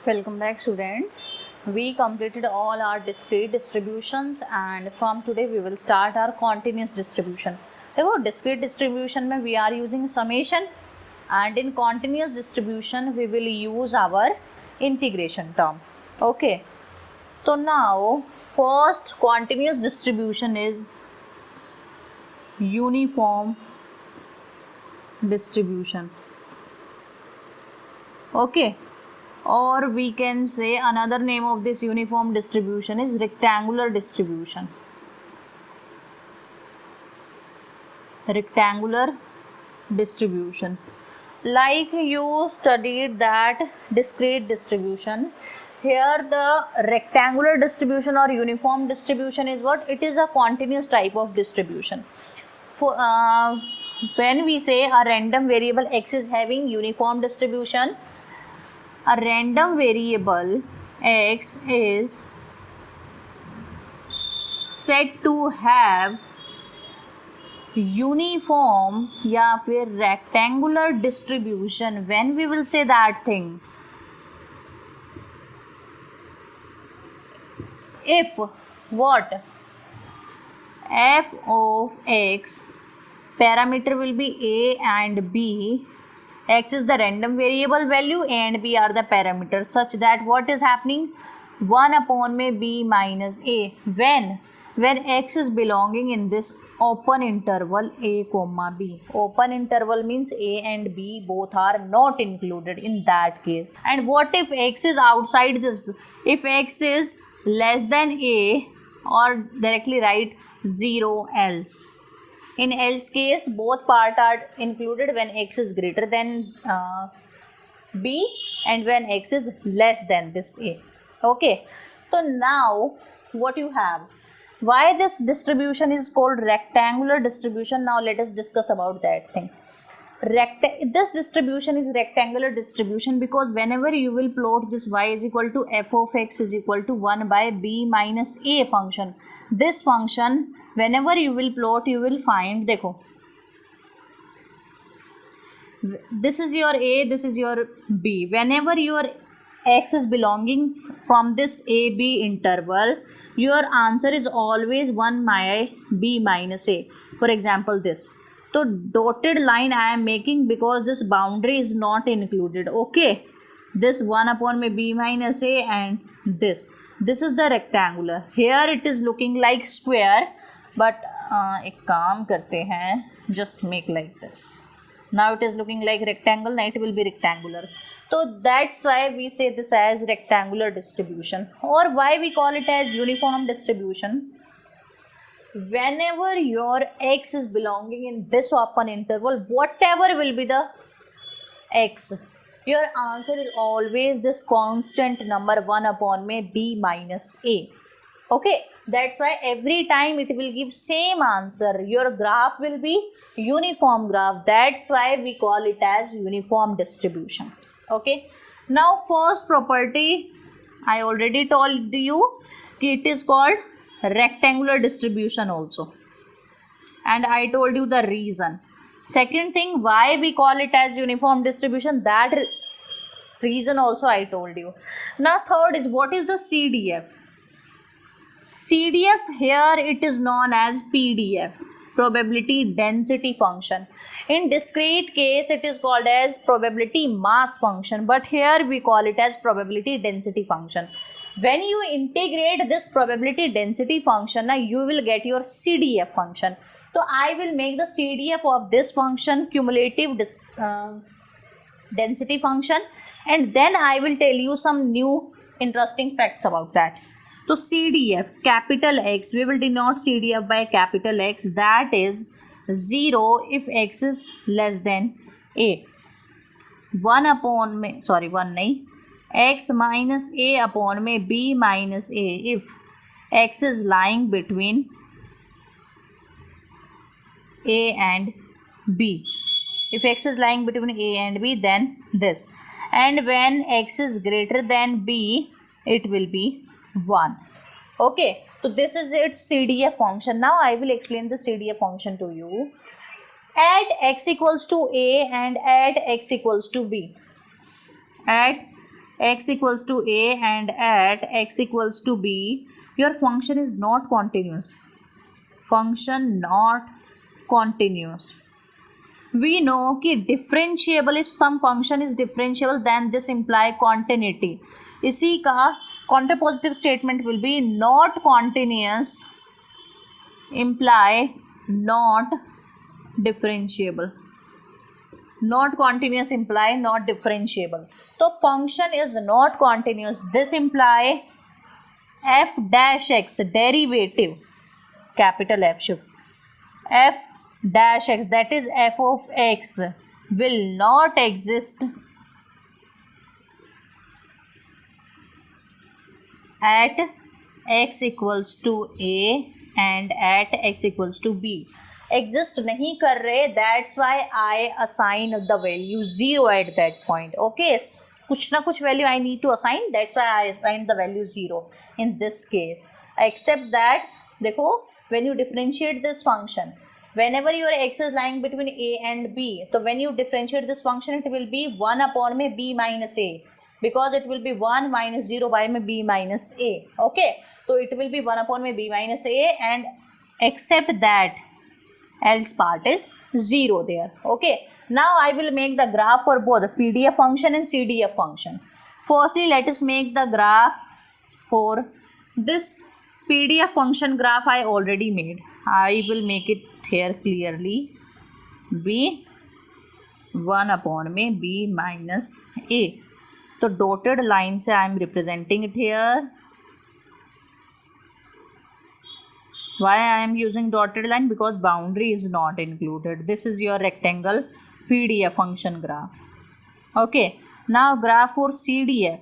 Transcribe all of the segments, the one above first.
Welcome back, students. We completed all our discrete distributions and from today we will start our continuous distribution. देखो discrete distribution में we are using summation and in continuous distribution we will use our integration term. Okay. So now first continuous distribution is uniform distribution. Okay. Or we can say another name of this uniform distribution is rectangular distribution. Rectangular distribution. Like you studied that discrete distribution, here the rectangular distribution or uniform distribution is what? It is a continuous type of distribution. For, when we say a random variable x is having uniform distribution, a random variable x is said to have uniform या फिर rectangular distribution. When we will say that thing, if what? F of x parameter will be a and b. X is the random variable value, A and B are the parameters, such that what is happening? 1 upon में B minus A. When X is belonging in this open interval A comma B. Open interval means A and B both are not included in that case. And what if X is outside this? If X is less than A, or directly write 0 else. In else case, both part are included when x is greater than b and when x is less than this a. Okay. So now what you have? Why this distribution is called rectangular distribution? Now let us discuss about that thing. This distribution is rectangular distribution because whenever you will plot this y is equal to f of x is equal to 1 by b minus a function. This function whenever you will plot, you will find, देखो, this is your a, this is your b. Whenever your x is belonging from this a b interval, your answer is always 1 by b minus a. For example, this. So dotted line I am making because this boundary is not included. Okay, this 1 upon में b minus a and this is the rectangular. Here it is looking like square, but एक काम करते हैं, just make like this. Now it is looking like rectangle, now it will be rectangular. So that's why we say this as rectangular distribution, or why we call it as uniform distribution. Whenever your x is belonging in this open interval, whatever will be the x, your answer is always this constant number 1 upon में b minus a. Okay, that's why every time it will give same answer. Your graph will be uniform graph. That's why we call it as uniform distribution. Okay, now first property I already told you it is called rectangular distribution also, and I told you the reason. Second thing, why we call it as uniform distribution, that reason also I told you. Now third is, what is the CDF? CDF here it is known as PDF, probability density function. In discrete case it is called as probability mass function, but here we call it as probability density function. When you integrate this probability density function, now you will get your CDF function. So I will make the CDF of this function cumulative density function, and then I will tell you some new interesting facts about that. So CDF, capital X, we will denote CDF by capital X, that is 0 if x is less than a. 1 upon में, sorry 1 नहीं, x minus a upon में b minus a if x is lying between a and b. If x is lying between a and b, then this. And when x is greater than b, it will be 1. Okay, so this is its CDF function. Now I will explain the CDF function to you. Add x equals to a and add x equals to b. Add x equals to a and at x equals to b, your function is not continuous. Function not continuous. We know कि differentiable, if some function is differentiable then this imply continuity. इसी का contrapositive statement will be not continuous imply not differentiable. Not continuous imply not differentiable. तो function is not continuous. This imply f dash x derivative, capital F should, f dash x, that is f of x, will not exist at x equals to a and at x equals to b. Exist नहीं कर रहे, that's why I assign the value 0 at that point. Okay, कुछ ना कुछ value I need to assign, that's why I assign the value 0 in this case. Except that देखो, when you differentiate this function, whenever your x is lying between a and b, so when you differentiate this function it will be 1 upon में b minus a, because it will be 1 minus 0 by में b minus a. Okay, so it will be 1 upon में b minus a, and except that else part is 0 there. Okay, now I will make the graph for both PDF function and CDF function. Firstly, let us make the graph for this PDF function. Graph I already made. I will make it here clearly. B 1 upon में b minus a. तो dotted line से I am representing it here. Why I am using dotted line? Because boundary is not included. This is your rectangle PDF function graph. Okay, now graph for CDF.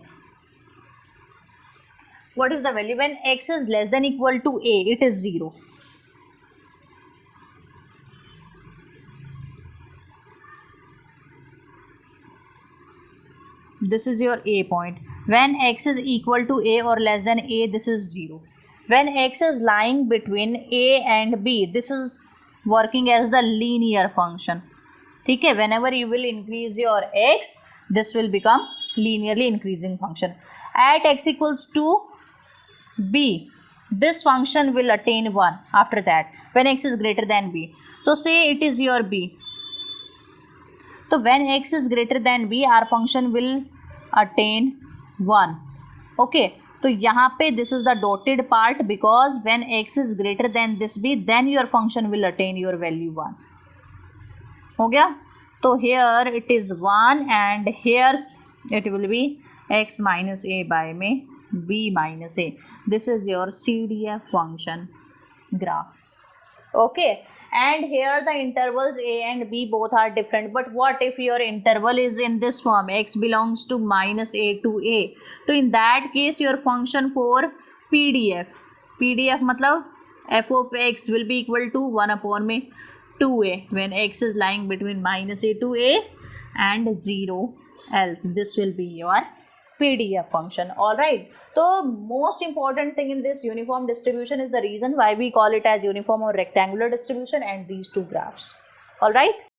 What is the value? When x is less than equal to a, it is 0. This is your a point. When x is equal to a or less than a, this is 0. When x is lying between a and b, this is working as the linear function. ठीक है, whenever you will increase your x, this will become linearly increasing function. At x equals to b, this function will attain 1 after that, when x is greater than b. So say it is your b. So when x is greater than b, our function will attain 1. Okay, तो यहाँ पे this is the dotted part, because when x is greater than this b, then your function will attain your value 1. हो गया? तो here it is 1 and here it will be x minus a by में b minus a. This is your CDF function graph. Okay, and here the intervals a and b both are different. But what if your interval is in this form, x belongs to minus a to a? So in that case your function for PDF मतलब f of x will be equal to 1 upon में 2a, when x is lying between minus a to a and 0 else. This will be your PDF function. All right, so most important thing in this uniform distribution is the reason why we call it as uniform or rectangular distribution, and these two graphs. All right.